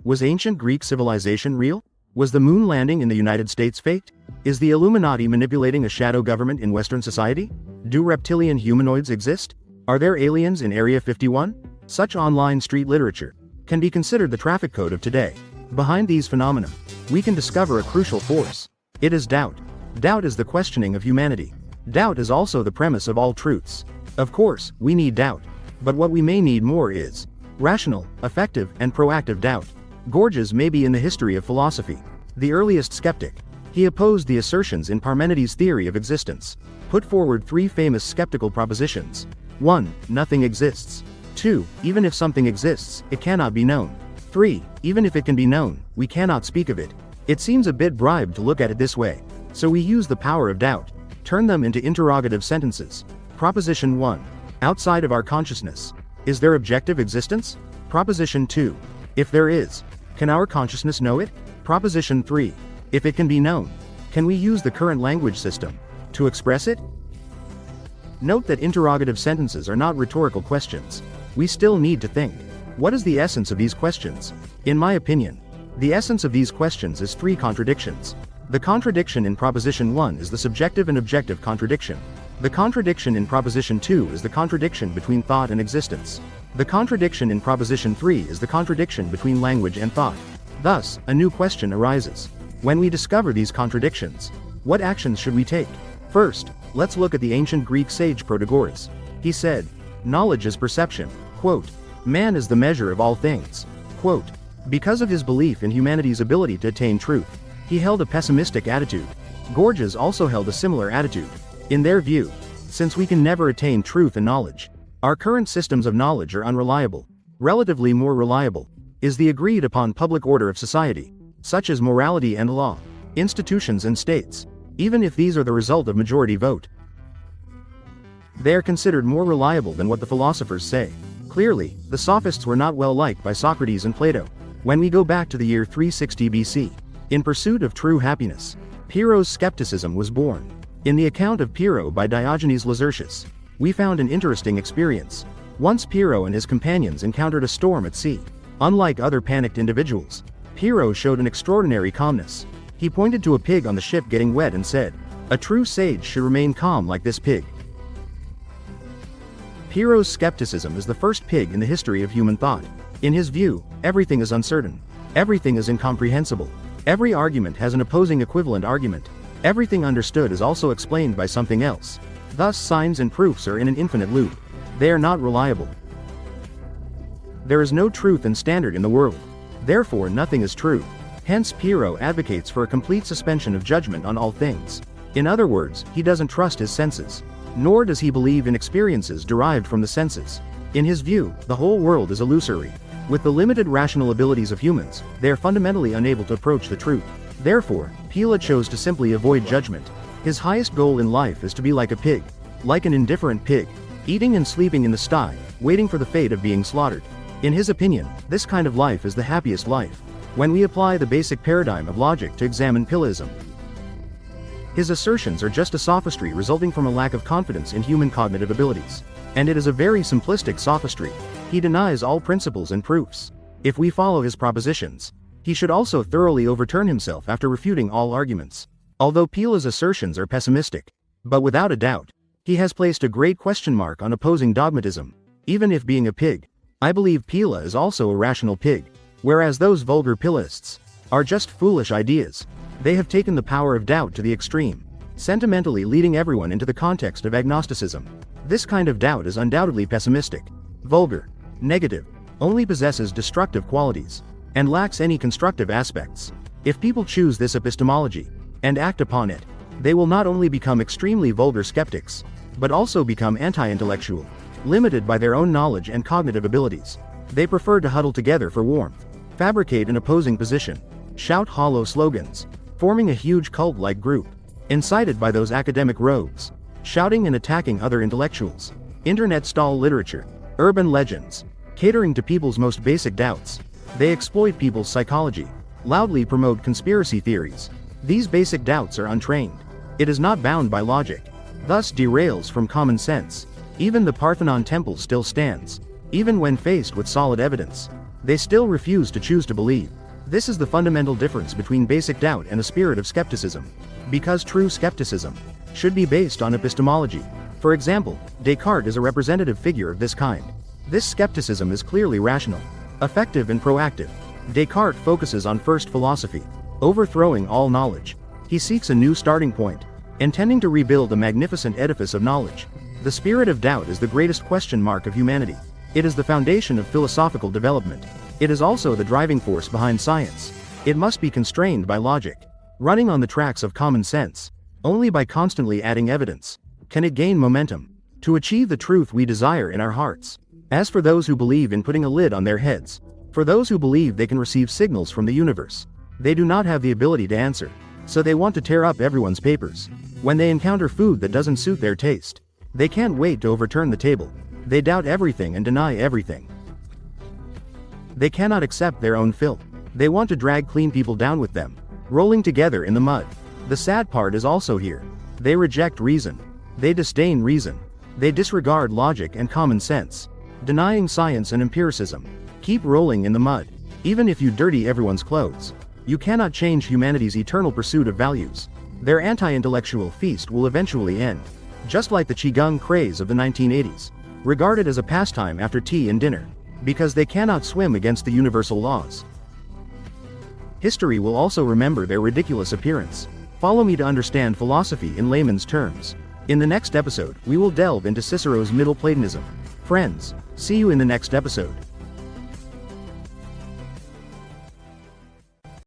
Was ancient Greek civilization real? Was the moon landing in the United States faked? Is the Illuminati manipulating a shadow government in Western society? Do reptilian humanoids exist? Are there aliens in Area 51? Such online street literature can be considered the traffic code of today. Behind these phenomena, we can discover a crucial force. It is doubt. Doubt is the questioning of humanity. Doubt is also the premise of all truths. Of course, we need doubt. But what we may need more is rational, effective, and proactive doubt. Gorgias may be in the history of philosophy the earliest skeptic. He opposed the assertions in Parmenides' theory of existence, put forward three famous skeptical propositions. 1. Nothing exists. 2. Even if something exists, it cannot be known. 3. Even if it can be known, we cannot speak of it. It seems a bit bribed to look at it this way, so we use the power of doubt, turn them into interrogative sentences. Proposition 1. Outside of our consciousness. Is there objective existence? Proposition 2. If there is, can our consciousness know it? Proposition 3. If it can be known, can we use the current language system to express it? Note that interrogative sentences are not rhetorical questions. We still need to think. What is the essence of these questions? In my opinion, the essence of these questions is three contradictions. The contradiction in Proposition 1 is the subjective and objective contradiction. The contradiction in Proposition 2 is the contradiction between thought and existence. The contradiction in Proposition 3 is the contradiction between language and thought. Thus, a new question arises. When we discover these contradictions, what actions should we take? First, let's look at the ancient Greek sage Protagoras. He said, knowledge is perception. Quote, man is the measure of all things. Quote, because of his belief in humanity's ability to attain truth, he held a pessimistic attitude. Gorgias also held a similar attitude. In their view, since we can never attain truth and knowledge, our current systems of knowledge are unreliable. Relatively more reliable is the agreed upon public order of society, such as morality and law, institutions and states. Even if these are the result of majority vote, they are considered more reliable than what the philosophers say. Clearly, the sophists were not well liked by Socrates and Plato. When we go back to the year 360 BC, in pursuit of true happiness, Pyrrho's skepticism was born. In the account of Pyrrho by Diogenes Laertius, we found an interesting experience. Once Pyrrho and his companions encountered a storm at sea. Unlike other panicked individuals, Pyrrho showed an extraordinary calmness. He pointed to a pig on the ship getting wet and said, "A true sage should remain calm like this pig." Pyrrho's skepticism is the first pig in the history of human thought. In his view, everything is uncertain. Everything is incomprehensible. Every argument has an opposing equivalent argument. Everything understood is also explained by something else. Thus signs and proofs are in an infinite loop. They are not reliable. There is no truth and standard in the world. Therefore nothing is true. Hence Pyrrho advocates for a complete suspension of judgment on all things. In other words, he doesn't trust his senses. Nor does he believe in experiences derived from the senses. In his view, the whole world is illusory. With the limited rational abilities of humans, they are fundamentally unable to approach the truth. Therefore, Pyrrho chose to simply avoid judgment. His highest goal in life is to be like a pig. Like an indifferent pig, eating and sleeping in the sty, waiting for the fate of being slaughtered. In his opinion, this kind of life is the happiest life. When we apply the basic paradigm of logic to examine Pyrrhoism, his assertions are just a sophistry resulting from a lack of confidence in human cognitive abilities. And it is a very simplistic sophistry. He denies all principles and proofs. If we follow his propositions, he should also thoroughly overturn himself after refuting all arguments. Although Pyrrho's assertions are pessimistic, but without a doubt, he has placed a great question mark on opposing dogmatism. Even if being a pig, I believe Pyrrho is also a rational pig, whereas those vulgar Pyllists are just foolish ideas. They have taken the power of doubt to the extreme, sentimentally leading everyone into the context of agnosticism. This kind of doubt is undoubtedly pessimistic, vulgar, negative, only possesses destructive qualities, and lacks any constructive aspects. If people choose this epistemology and act upon it, they will not only become extremely vulgar skeptics, but also become anti-intellectual, limited by their own knowledge and cognitive abilities. They prefer to huddle together for warmth, fabricate an opposing position, shout hollow slogans, forming a huge cult-like group, incited by those academic rogues, shouting and attacking other intellectuals. Internet stall literature, urban legends, catering to people's most basic doubts. They exploit people's psychology, loudly promote conspiracy theories. These basic doubts are untrained. It is not bound by logic, thus derails from common sense. Even the Parthenon temple still stands, even when faced with solid evidence. They still refuse to choose to believe. This is the fundamental difference between basic doubt and a spirit of skepticism. Because true skepticism should be based on epistemology. For example, Descartes is a representative figure of this kind. This skepticism is clearly rational, effective and proactive. Descartes focuses on first philosophy, overthrowing all knowledge. He seeks a new starting point, intending to rebuild a magnificent edifice of knowledge. The spirit of doubt is the greatest question mark of humanity. It is the foundation of philosophical development. It is also the driving force behind science. It must be constrained by logic, running on the tracks of common sense. Only by constantly adding evidence can it gain momentum to achieve the truth we desire in our hearts. As for those who believe in putting a lid on their heads, for those who believe they can receive signals from the universe, they do not have the ability to answer, so they want to tear up everyone's papers. When they encounter food that doesn't suit their taste, they can't wait to overturn the table. They doubt everything and deny everything. They cannot accept their own filth. They want to drag clean people down with them, rolling together in the mud. The sad part is also here. They reject reason. They disdain reason. They disregard logic and common sense, denying science and empiricism. Keep rolling in the mud. Even if you dirty everyone's clothes, you cannot change humanity's eternal pursuit of values. Their anti-intellectual feast will eventually end, just like the Qigong craze of the 1980s, regarded as a pastime after tea and dinner, because they cannot swim against the universal laws. History will also remember their ridiculous appearance. Follow me to understand philosophy in layman's terms. In the next episode, we will delve into Cicero's Middle Platonism. Friends, see you in the next episode.